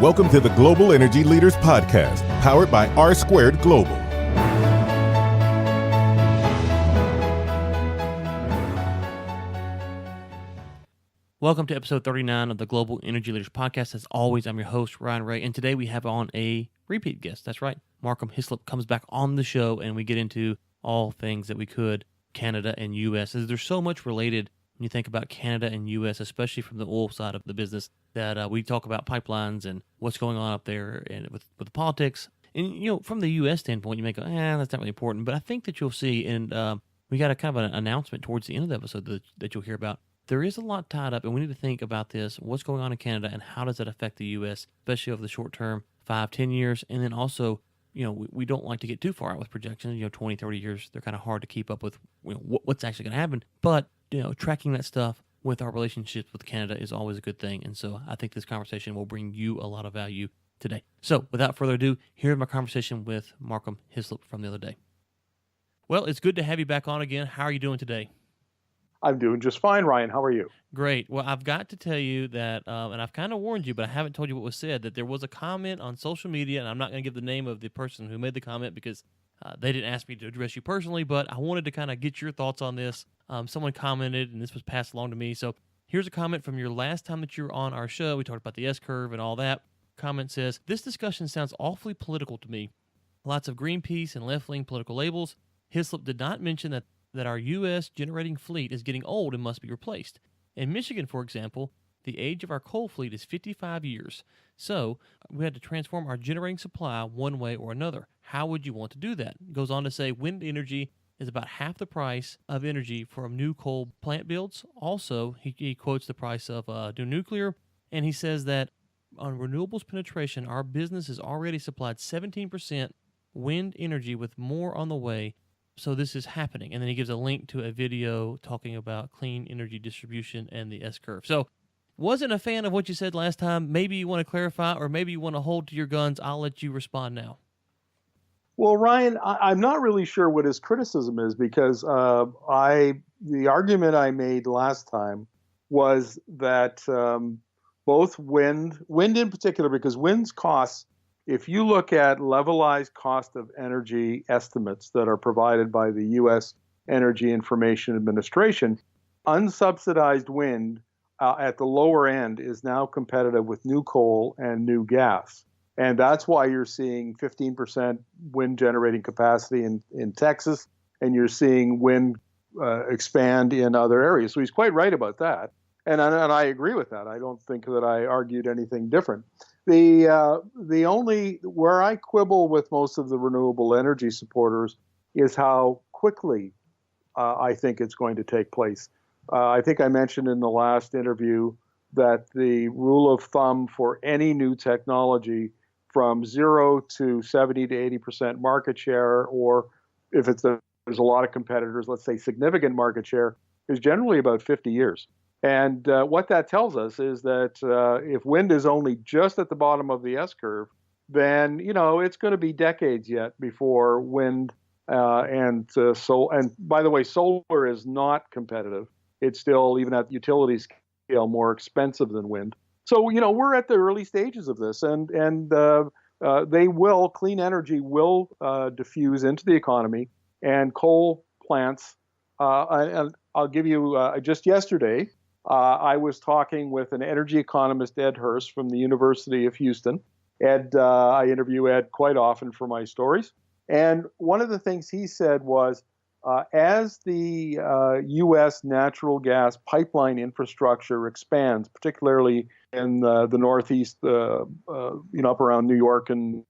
Welcome to the Global Energy Leaders Podcast, powered by R Squared Global. Welcome to episode 39 of the Global Energy Leaders Podcast. As always, I'm your host, Ryan Ray, and today we have on a repeat guest. That's right. Markham Hislop comes back on the show, and we get into all things that we could, Canada and U.S. There's so much related when you think about Canada and U.S., especially from the oil side of the business, that we talk about pipelines and what's going on up there and with the politics. And, you know, from the U.S. standpoint, you may go, that's not really important. But I think that you'll see, and we got a kind of an announcement towards the end of the episode that you'll hear about. There is a lot tied up, and we need to think about this, what's going on in Canada, and how does that affect the U.S., especially over the short term, 5-10 years. And then also, you know, we don't like to get too far out with projections. 20, 30 years, they're kind of hard to keep up with what's actually going to happen. But, tracking that stuff with our relationships with Canada is always a good thing. And so I think this conversation will bring you a lot of value today. So without further ado, here's my conversation with Markham Hislop from the other day. Well, it's good to have you back on again. How are you doing today? I'm doing just fine, Ryan. How are you? Great. Well, I've got to tell you that, and I've kind of warned you, but I haven't told you what was said, that there was a comment on social media, and I'm not going to give the name of the person who made the comment because they didn't ask me to address you personally, but I wanted to kind of get your thoughts on this. Someone commented, and this was passed along to me. So here's a comment from your last time that you were on our show. We talked about the S-curve and all that. Comment says, "This discussion sounds awfully political to me. Lots of Greenpeace and left-wing political labels. Hislop did not mention that our U.S. generating fleet is getting old and must be replaced. In Michigan, for example, the age of our coal fleet is 55 years. So we had to transform our generating supply one way or another. How would you want to do that?" It goes on to say wind energy is about half the price of energy for new coal plant builds. Also, he quotes the price of new nuclear, and he says that on renewables penetration, our business has already supplied 17% wind energy with more on the way. So this is happening. And then he gives a link to a video talking about clean energy distribution and the S-curve. So wasn't a fan of what you said last time. Maybe you want to clarify, or maybe you want to hold to your guns. I'll let you respond now. Well, Ryan, I'm not really sure what his criticism is because the argument I made last time was that both wind in particular, because wind's costs, if you look at levelized cost of energy estimates that are provided by the U.S. Energy Information Administration, unsubsidized wind at the lower end is now competitive with new coal and new gas. And that's why you're seeing 15% wind generating capacity in Texas, and you're seeing wind expand in other areas. So he's quite right about that. And I agree with that. I don't think that I argued anything different. The only where I quibble with most of the renewable energy supporters is how quickly I think it's going to take place. I think I mentioned in the last interview that the rule of thumb for any new technology from 0 to 70 to 80% market share, or if there's a lot of competitors, let's say significant market share, is generally about 50 years. And what that tells us is that if wind is only just at the bottom of the S-curve, then, it's going to be decades yet before wind and by the way, solar is not competitive. It's still, even at utility scale, more expensive than wind. So, we're at the early stages of this, and clean energy will diffuse into the economy, and coal plants, and I'll give you, just yesterday, I was talking with an energy economist, Ed Hurst from the University of Houston. I interview Ed quite often for my stories. And one of the things he said was, as the U.S. natural gas pipeline infrastructure expands, particularly in the Northeast, up around New York and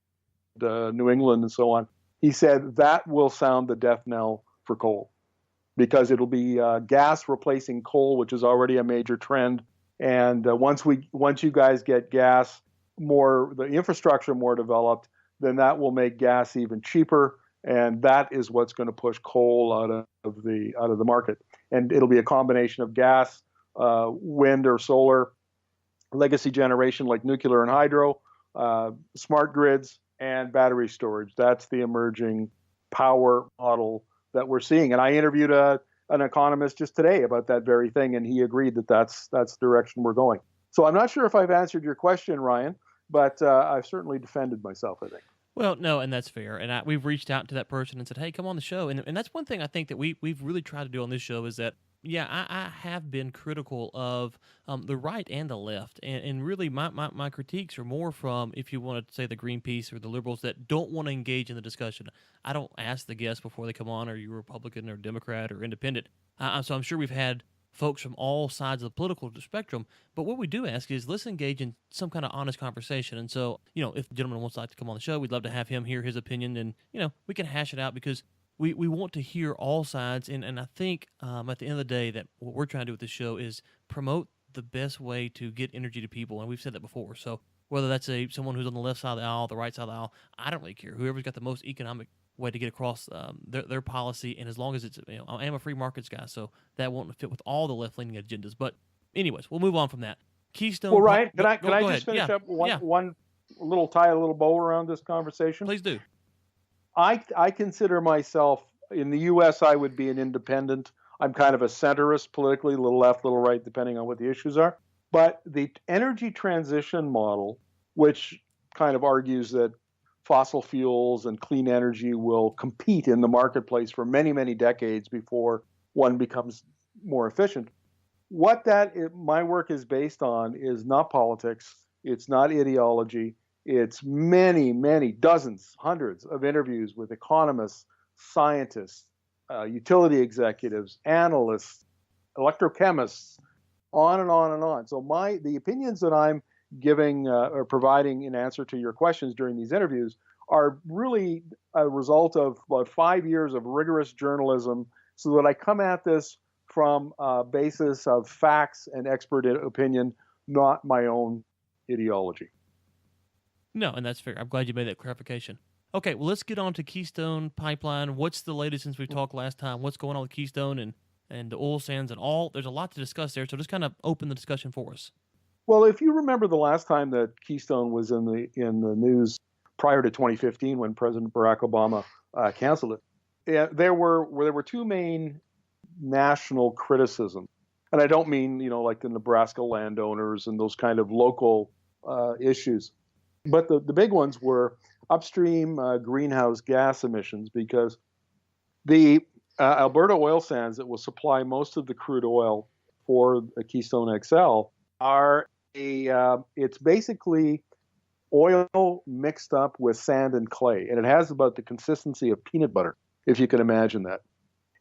New England and so on, he said that will sound the death knell for coal, because it'll be gas replacing coal, which is already a major trend. And once you guys get gas the infrastructure more developed, then that will make gas even cheaper. And that is what's going to push coal out of the market. And it'll be a combination of gas, wind or solar, legacy generation like nuclear and hydro, smart grids, and battery storage. That's the emerging power model that we're seeing. And I interviewed an economist just today about that very thing, and he agreed that that's the direction we're going. So I'm not sure if I've answered your question, Ryan, but I've certainly defended myself, I think. Well, no, and that's fair. And we've reached out to that person and said, "Hey, come on the show." And that's one thing I think that we've really tried to do on this show is that, yeah, I have been critical of the right and the left, and really my critiques are more from, if you want to say, the Greenpeace or the liberals that don't want to engage in the discussion. I don't ask the guests before they come on, are you Republican or Democrat or Independent? So I'm sure we've had folks from all sides of the political spectrum. But what we do ask is, let's engage in some kind of honest conversation. And so, if the gentleman wants to come on the show, we'd love to have him hear his opinion, and, we can hash it out, because we want to hear all sides. And I think at the end of the day that what we're trying to do with this show is promote the best way to get energy to people. And we've said that before. So whether that's someone who's on the left side of the aisle, the right side of the aisle, I don't really care. Whoever's got the most economic way to get across their policy, and as long as it's, I am a free markets guy, so that won't fit with all the left-leaning agendas. But anyways, we'll move on from that. Keystone. Well, Ryan, can I go just ahead. finish up one little tie a little bow around this conversation? Please do. I consider myself, in the U.S., I would be an independent. I'm kind of a centrist politically, a little left, a little right, depending on what the issues are. But the energy transition model, which kind of argues that fossil fuels and clean energy will compete in the marketplace for many, many decades before one becomes more efficient. What my work is based on is not politics. It's not ideology. It's many, many dozens, hundreds of interviews with economists, scientists, utility executives, analysts, electrochemists, on and on and on. So the opinions that I'm giving or providing in answer to your questions during these interviews are really a result of about 5 years of rigorous journalism, so that I come at this from a basis of facts and expert opinion, not my own ideology. No, and that's fair. I'm glad you made that clarification. Okay, well, let's get on to Keystone Pipeline. What's the latest since we talked last time? What's going on with Keystone and the oil sands and all? There's a lot to discuss there, so just kind of open the discussion for us. Well, if you remember the last time that Keystone was in the news prior to 2015, when President Barack Obama canceled it, there were two main national criticisms, and I don't mean like the Nebraska landowners and those kind of local issues, but the big ones were upstream greenhouse gas emissions, because the Alberta oil sands that will supply most of the crude oil for Keystone XL it's basically oil mixed up with sand and clay, and it has about the consistency of peanut butter, if you can imagine that.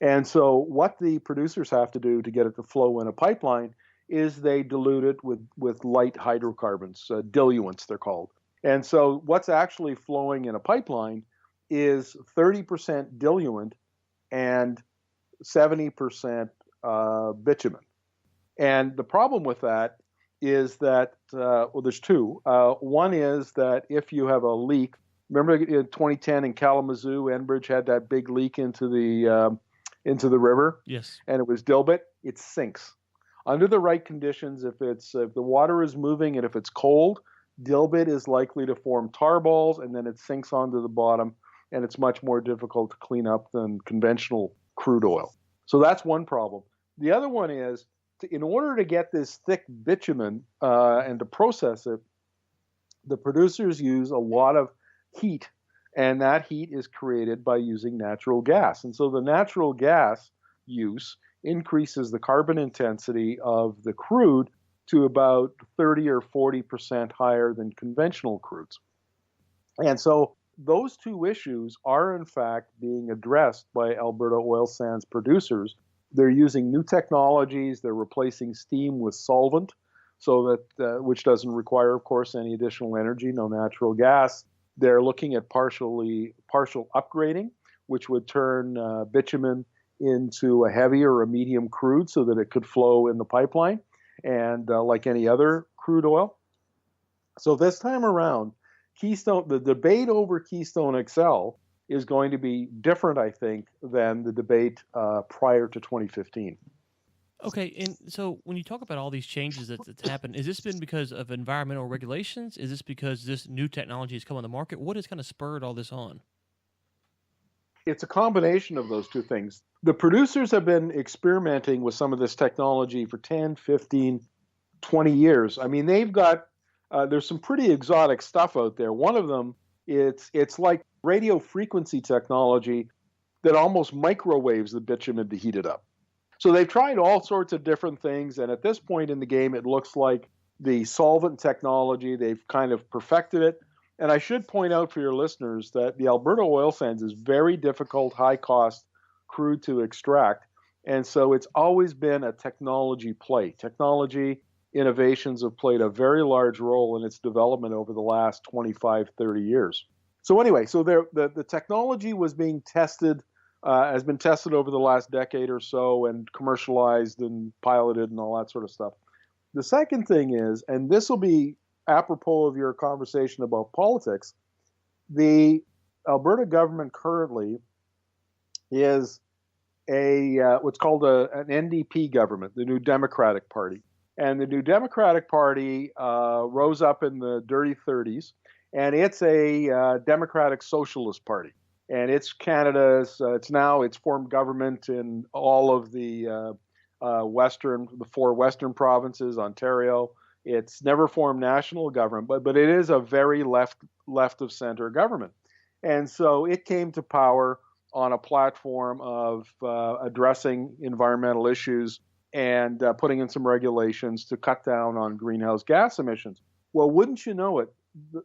And so what the producers have to do to get it to flow in a pipeline is they dilute it with light hydrocarbons, diluents they're called. And so what's actually flowing in a pipeline is 30% diluent and 70% bitumen. And the problem with that is that, there's two. One is that if you have a leak, remember in 2010 in Kalamazoo, Enbridge had that big leak into the river? Yes. And it was dilbit, it sinks. Under the right conditions, if the water is moving and if it's cold, dilbit is likely to form tar balls, and then it sinks onto the bottom, and it's much more difficult to clean up than conventional crude oil. So that's one problem. The other one is, in order to get this thick bitumen and to process it, the producers use a lot of heat, and that heat is created by using natural gas. And so the natural gas use increases the carbon intensity of the crude to about 30 or 40% higher than conventional crudes. And so those two issues are in fact being addressed by Alberta oil sands producers. They're using new technologies. They're replacing steam with solvent, so that which doesn't require, of course, any additional energy, no natural gas. They're looking at partial upgrading, which would turn bitumen into a heavier or a medium crude, so that it could flow in the pipeline, and like any other crude oil. So this time around, the debate over Keystone XL is going to be different, I think, than the debate prior to 2015. Okay, and so when you talk about all these changes that's happened, has this been because of environmental regulations? Is this because this new technology has come on the market? What has kind of spurred all this on? It's a combination of those two things. The producers have been experimenting with some of this technology for 10, 15, 20 years. I mean, they've got there's some pretty exotic stuff out there. One of them, it's like radio frequency technology that almost microwaves the bitumen to heat it up. So they've tried all sorts of different things, and at this point in the game, it looks like the solvent technology, they've kind of perfected it. And I should point out for your listeners that the Alberta oil sands is very difficult, high-cost crude to extract, and so it's always been a technology play. Technology innovations have played a very large role in its development over the last 25, 30 years. So anyway, the technology was being tested, has been tested over the last decade or so and commercialized and piloted and all that sort of stuff. The second thing is, and this will be apropos of your conversation about politics, the Alberta government currently is what's called an NDP government, the New Democratic Party. And the New Democratic Party rose up in the dirty 30s, and it's a democratic socialist party. And it's Canada's, it's formed government in all of the the four western provinces, Ontario. It's never formed national government, but it is a very left of center government. And so it came to power on a platform of addressing environmental issues and putting in some regulations to cut down on greenhouse gas emissions. Well, wouldn't you know it,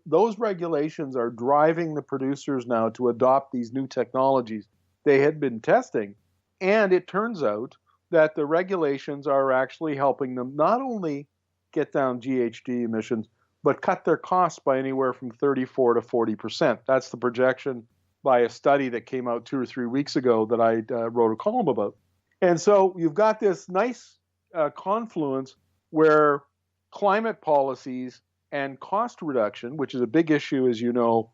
those regulations are driving the producers now to adopt these new technologies they had been testing. And it turns out that the regulations are actually helping them not only get down GHG emissions, but cut their costs by anywhere from 34 to 40%. That's the projection by a study that came out 2 or 3 weeks ago that I wrote a column about. And so you've got this nice confluence where climate policies and cost reduction, which is a big issue, as you know,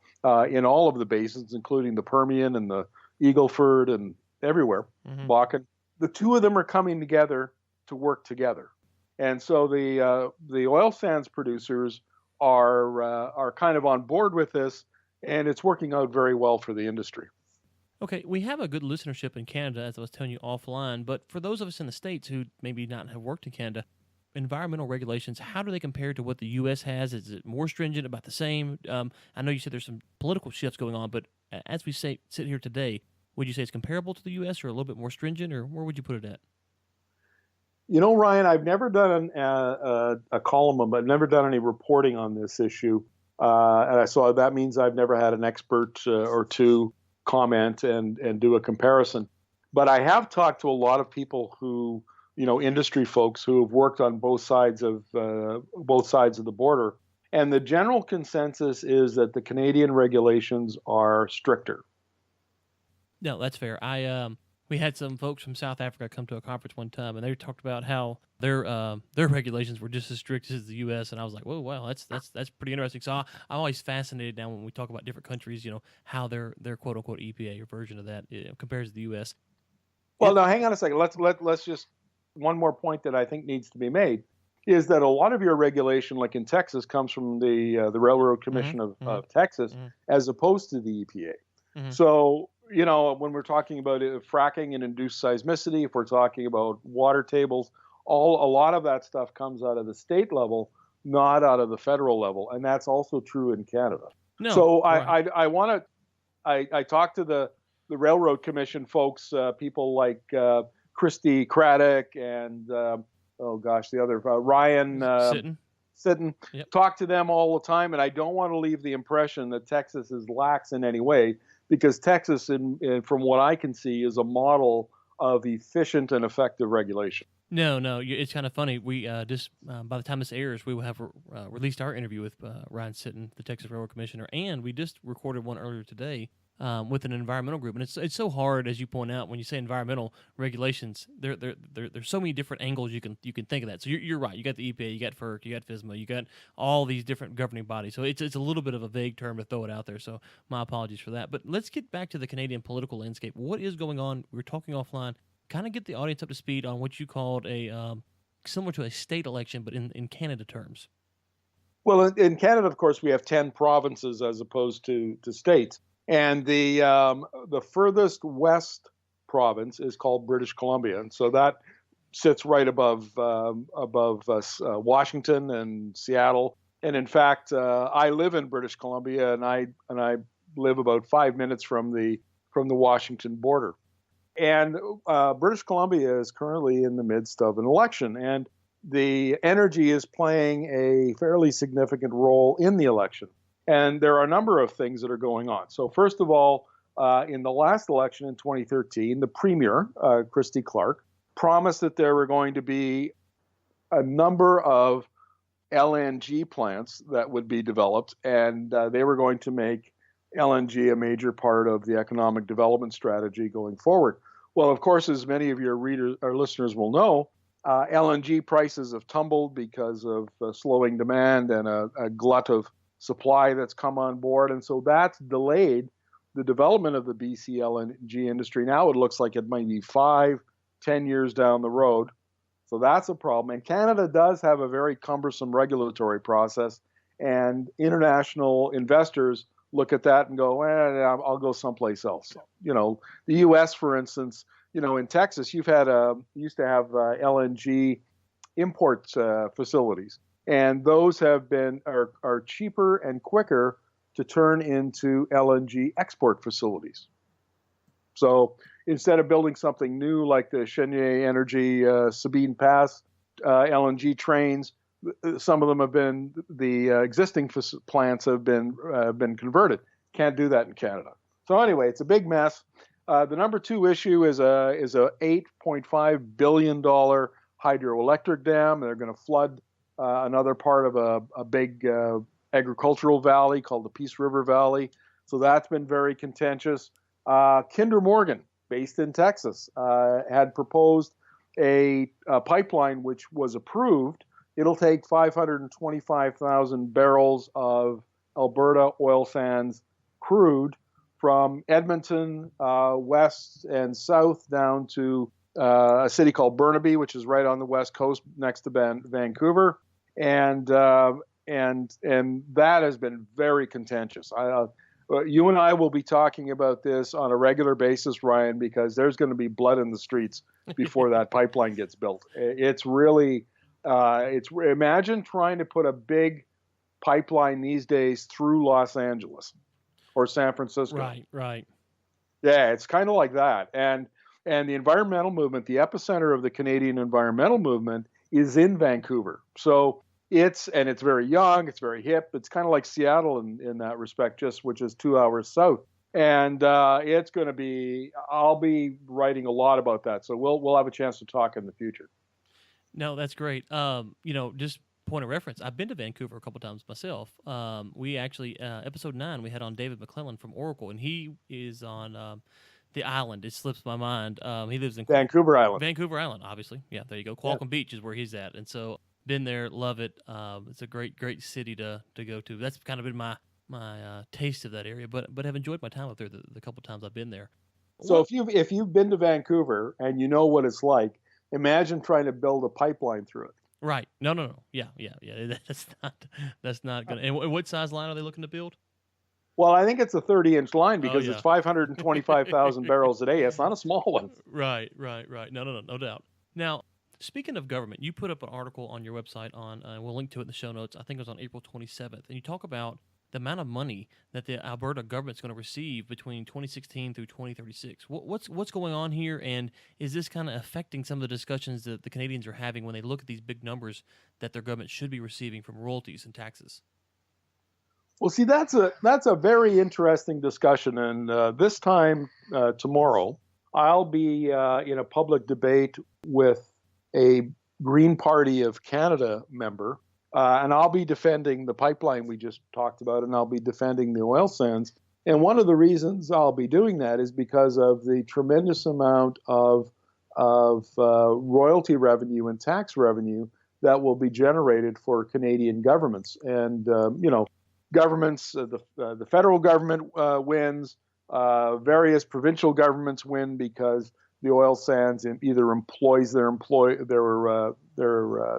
in all of the basins, including the Permian and the Eagle Ford and everywhere, Bakken, the two of them are coming together to work together. And so the oil sands producers are kind of on board with this, and it's working out very well for the industry. Okay, we have a good listenership in Canada, as I was telling you offline, but for those of us in the States who maybe not have worked in Canada, environmental regulations, how do they compare to what the U.S. has? Is it more stringent, about the same? I know you said there's some political shifts going on, but as we sit here today, would you say it's comparable to the U.S. or a little bit more stringent, or where would you put it at? You know, Ryan, I've never done a column, I've never done any reporting on this issue. And so that means I've never had an expert or two comment and do a comparison. But I have talked to a lot of people who, industry folks who have worked on both sides of the border. And the general consensus is that the Canadian regulations are stricter. No, that's fair. We had some folks from South Africa come to a conference one time, and they talked about how their regulations were just as strict as the U.S. And I was like, "Whoa, wow, that's pretty interesting." So I'm always fascinated now when we talk about different countries, how their quote unquote EPA or version of that compares to the U.S. Well, now hang on a second. Let's just one more point that I think needs to be made is that a lot of your regulation, like in Texas, comes from the Railroad Commission of Texas, as opposed to the EPA. So, when we're talking about fracking and induced seismicity, if we're talking about water tables, a lot of that stuff comes out of the state level, not out of the federal level, and that's also true in Canada. No, so right. I talked to the Railroad Commission folks, people like Christy Craddock and the other Ryan Sitten. Yep. Talk to them all the time, and I don't want to leave the impression that Texas is lax in any way, because Texas, from what I can see, is a model of efficient and effective regulation. No, it's kind of funny. We just by the time this airs, we will have released our interview with Ryan Sitten, the Texas Railroad Commissioner, and we just recorded one earlier today with an environmental group. And it's so hard, as you point out, when you say environmental regulations. There's so many different angles you can think of that. So you're right. You got the EPA, you got FERC, you got FSMA, you got all these different governing bodies. So it's a little bit of a vague term to throw it out there. So my apologies for that. But let's get back to the Canadian political landscape. What is going on? We were talking offline. Kind of get the audience up to speed on what you called a similar to a state election, but in Canada terms. Well, in Canada, of course, we have 10 provinces as opposed to states, and the furthest west province is called British Columbia, and so that sits right above Washington and Seattle, And in fact, I live in British Columbia, and I live about 5 minutes from the Washington border. And British Columbia is currently in the midst of an election, and the energy is playing a fairly significant role in the election. And there are a number of things that are going on. So first of all, in the last election in 2013, the Premier, Christy Clark, promised that there were going to be a number of LNG plants that would be developed, and they were going to make LNG a major part of the economic development strategy going forward. Well, of course, as many of your readers or listeners will know, LNG prices have tumbled because of slowing demand and a glut of supply that's come on board. And so that's delayed the development of the BC LNG industry. Now it looks like it might be 5-10 years down the road. So that's a problem. And Canada does have a very cumbersome regulatory process, and international investors look at that and go, I'll go someplace else. You know, the U.S., for instance, you know, in Texas, used to have LNG import facilities, and those are cheaper and quicker to turn into LNG export facilities. So instead of building something new like the Cheniere Energy Sabine Pass LNG trains, some of them have been the existing plants have been converted. Can't do that in Canada. So anyway, it's a big mess. The number two issue is a $8.5 billion hydroelectric dam. They're going to flood another part of a big agricultural valley called the Peace River Valley. So that's been very contentious. Kinder Morgan, based in Texas, had proposed a pipeline which was approved. It'll take 525,000 barrels of Alberta oil sands crude from Edmonton west and south down to a city called Burnaby, which is right on the west coast next to Vancouver, and that has been very contentious. You and I will be talking about this on a regular basis, Ryan, because there's going to be blood in the streets before that pipeline gets built. It's really, imagine trying to put a big pipeline these days through Los Angeles or San Francisco. Right. Yeah, it's kind of like that. And the environmental movement, the epicenter of the Canadian environmental movement, is in Vancouver. So it's very young, it's very hip. It's kind of like Seattle in that respect, which is 2 hours south. And it's going to be, I'll be writing a lot about that. So we'll have a chance to talk in the future. No, that's great. Just point of reference, I've been to Vancouver a couple times myself. We actually, episode 9, we had on David McClellan from Oracle, and he is on the island. It slips my mind. He lives in Vancouver Island. Vancouver Island, obviously. Yeah, there you go. Qualcomm Beach is where he's at. And so been there, love it. It's a great city to go to. That's kind of been my taste of that area, but have enjoyed my time up there the couple times I've been there. So if you've been to Vancouver and you know what it's like, imagine trying to build a pipeline through it. Right. No. Yeah. That's not gonna. And what size line are they looking to build? Well, I think it's a 30-inch line because it's 525,000 barrels a day. It's not a small one. Right. No doubt. Now, speaking of government, you put up an article on your website on, we'll link to it in the show notes. I think it was on April 27th, and you talk about the amount of money that the Alberta government's going to receive between 2016 through 2036. What's going on here, and is this kind of affecting some of the discussions that the Canadians are having when they look at these big numbers that their government should be receiving from royalties and taxes? Well, see, that's a very interesting discussion, and this time tomorrow, I'll be in a public debate with a Green Party of Canada member, and I'll be defending the pipeline we just talked about, and I'll be defending the oil sands. And one of the reasons I'll be doing that is because of the tremendous amount of royalty revenue and tax revenue that will be generated for Canadian governments. And governments, the federal government wins, various provincial governments win because the oil sands either employs their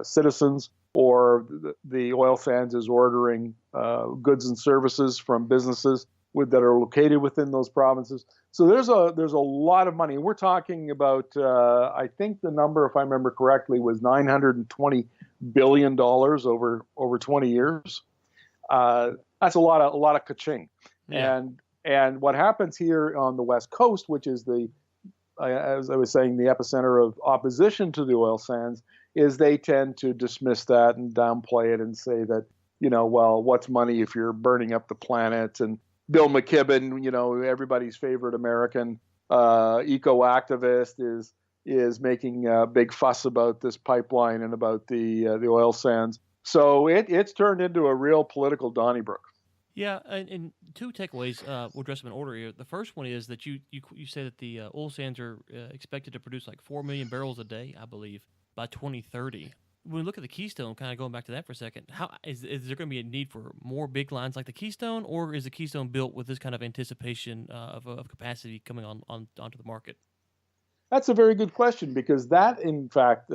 citizens, or the oil sands is ordering goods and services from businesses that are located within those provinces. So there's a lot of money. We're talking about, I think the number, if I remember correctly, was $920 billion over 20 years. That's a lot of ka-ching. Yeah. And what happens here on the West Coast, which is as I was saying, the epicenter of opposition to the oil sands, is they tend to dismiss that and downplay it and say that, well, what's money if you're burning up the planet? And Bill McKibben, everybody's favorite American eco-activist, is making a big fuss about this pipeline and about the oil sands. So it's turned into a real political Donnybrook. Yeah, and two takeaways. We'll address them in order here. The first one is that you say that the oil sands are expected to produce like 4 million barrels a day, I believe, by 2030. When we look at the Keystone, kind of going back to that for a second, how is there going to be a need for more big lines like the Keystone, or is the Keystone built with this kind of anticipation of capacity coming onto the market? That's a very good question, because that, in fact,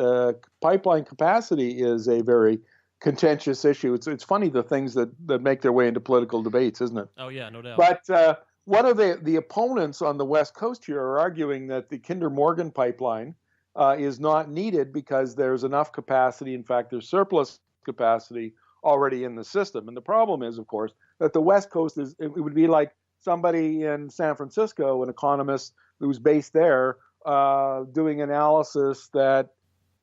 pipeline capacity is a very contentious issue. It's funny, the things that make their way into political debates, isn't it? Oh yeah, no doubt. But one of the opponents on the West Coast here are arguing that the Kinder Morgan pipeline is not needed because there's enough capacity. In fact, there's surplus capacity already in the system. And the problem is, of course, that the West Coast it would be like somebody in San Francisco, an economist who's based there, doing analysis trying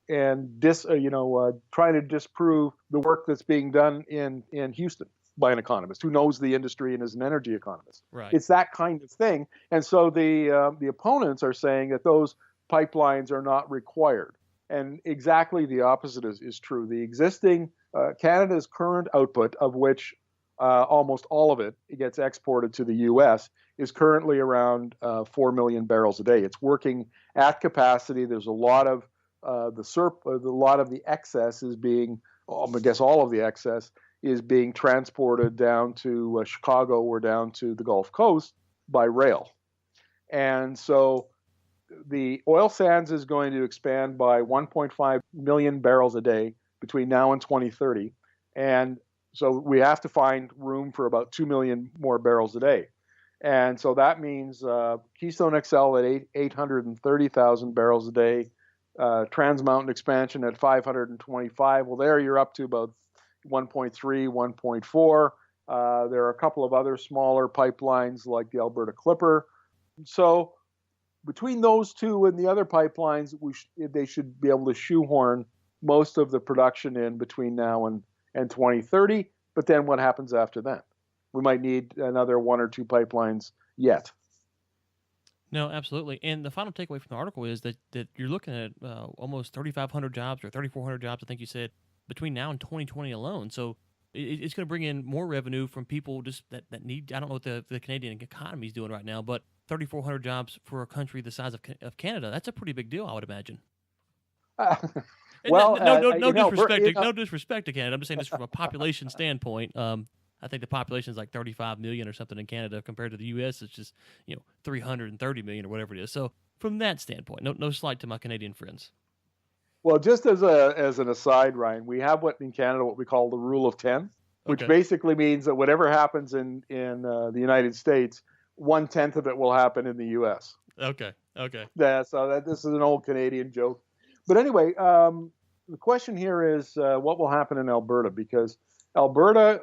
to disprove the work that's being done in Houston by an economist who knows the industry and is an energy economist. Right. It's that kind of thing. And so the opponents are saying that those pipelines are not required. And exactly the opposite is true. The existing Canada's current output, of which almost all of it gets exported to the U.S., is currently around 4 million barrels a day. It's working at capacity. There's a lot of the excess is being, I guess all of the excess is being transported down to Chicago or down to the Gulf Coast by rail. And so the oil sands is going to expand by 1.5 million barrels a day between now and 2030. And so we have to find room for about 2 million more barrels a day. And so that means Keystone XL at 830,000 barrels a day, Trans Mountain expansion at 525. Well, there you're up to about 1.3, 1.4. There are a couple of other smaller pipelines like the Alberta Clipper. So between those two and the other pipelines, they should be able to shoehorn most of the production in between now and 2030. But then what happens after that? We might need another one or two pipelines yet. No, absolutely. And the final takeaway from the article is that you're looking at almost 3,500 jobs or 3,400 jobs, I think you said, between now and 2020 alone. So it's going to bring in more revenue from people just that need, I don't know what the Canadian economy is doing right now, but 3,400 jobs for a country the size of Canada, that's a pretty big deal, I would imagine. Well, no disrespect to Canada. I'm just saying this from a population standpoint. I think the population is like 35 million or something in Canada compared to the U.S. It's just 330 million or whatever it is. So from that standpoint, no slight to my Canadian friends. Well, just as an aside, Ryan, we have what we call the rule of 10, which basically means that whatever happens in the United States, 1/10 of it will happen in the U.S. Okay. Yeah. So this is an old Canadian joke. But anyway, the question here is what will happen in Alberta, because Alberta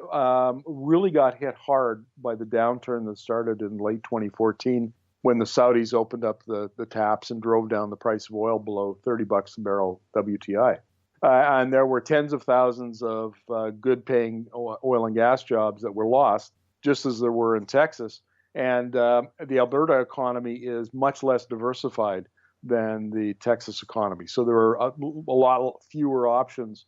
really got hit hard by the downturn that started in late 2014 when the Saudis opened up the taps and drove down the price of oil below $30 a barrel WTI. And there were tens of thousands of good-paying oil and gas jobs that were lost, just as there were in Texas. And the Alberta economy is much less diversified than the Texas economy. So there are a lot fewer options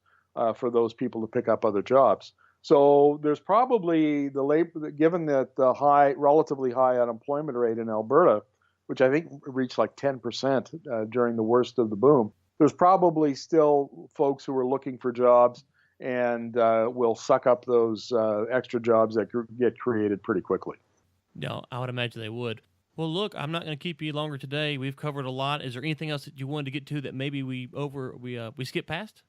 for those people to pick up other jobs. So there's probably given that the relatively high unemployment rate in Alberta, which I think reached like 10% during the worst of the boom, there's probably still folks who are looking for jobs and will suck up those extra jobs that get created pretty quickly. No, I would imagine they would. Well, look, I'm not going to keep you longer today. We've covered a lot. Is there anything else that you wanted to get to that maybe we skipped past?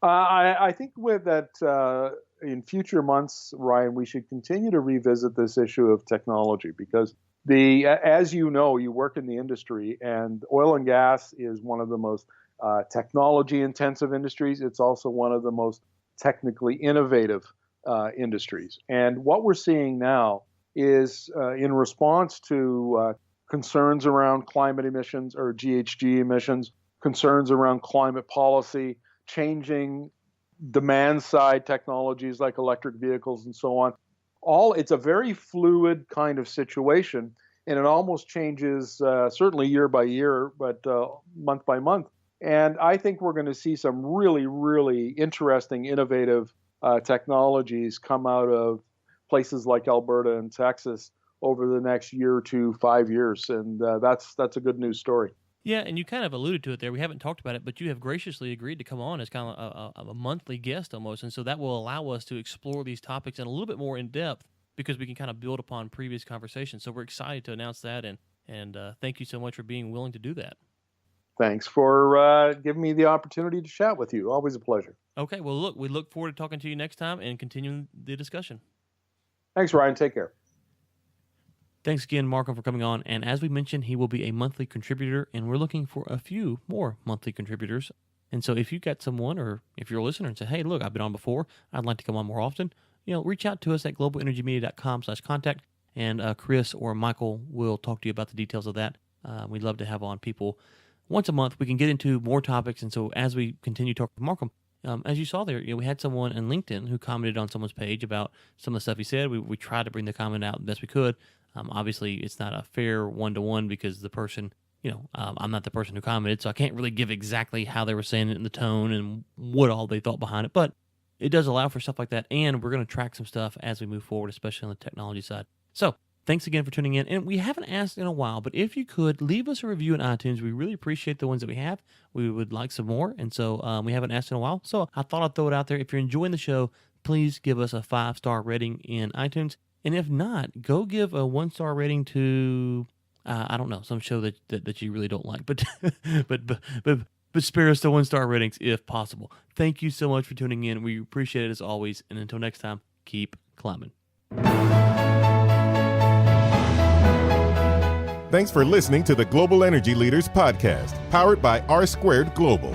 I think with that in future months, Ryan, we should continue to revisit this issue of technology, because as you know, you work in the industry, and oil and gas is one of the most technology intensive industries. It's also one of the most technically innovative industries. And what we're seeing now is in response to concerns around climate emissions or GHG emissions, concerns around climate policy, changing demand side technologies like electric vehicles and so on. It's a very fluid kind of situation, and it almost changes certainly year by year, but month by month. And I think we're going to see some really, really interesting, innovative technologies come out of places like Alberta and Texas over the next year to 5 years, and that's a good news story. Yeah, and you kind of alluded to it there. We haven't talked about it, but you have graciously agreed to come on as kind of a monthly guest almost, and so that will allow us to explore these topics in a little bit more in depth because we can kind of build upon previous conversations. So we're excited to announce that, and thank you so much for being willing to do that. Thanks for giving me the opportunity to chat with you. Always a pleasure. Okay, well, look, we look forward to talking to you next time and continuing the discussion. Thanks, Ryan. Take care. Thanks again, Markham, for coming on. And as we mentioned, he will be a monthly contributor, and we're looking for a few more monthly contributors. And so if you've got someone, or if you're a listener and say, hey, look, I've been on before, I'd like to come on more often, reach out to us at globalenergymedia.com/contact, and Chris or Michael will talk to you about the details of that. We'd love to have on people once a month. We can get into more topics. And so as we continue talking to Markham, as you saw there, we had someone in LinkedIn who commented on someone's page about some of the stuff he said. We tried to bring the comment out the best we could. Obviously, it's not a fair one-to-one because the person, I'm not the person who commented, so I can't really give exactly how they were saying it in the tone and what all they thought behind it. But it does allow for stuff like that, and we're going to track some stuff as we move forward, especially on the technology side. So thanks again for tuning in. And we haven't asked in a while, but if you could, leave us a review on iTunes. We really appreciate the ones that we have. We would like some more, and so we haven't asked in a while. So I thought I'd throw it out there. If you're enjoying the show, please give us a 5-star rating in iTunes. And if not, go give a 1-star rating to, I don't know, some show that you really don't like. But but spare us the 1-star ratings if possible. Thank you so much for tuning in. We appreciate it as always. And until next time, keep climbing. Thanks for listening to the Global Energy Leaders Podcast, powered by R Squared Global.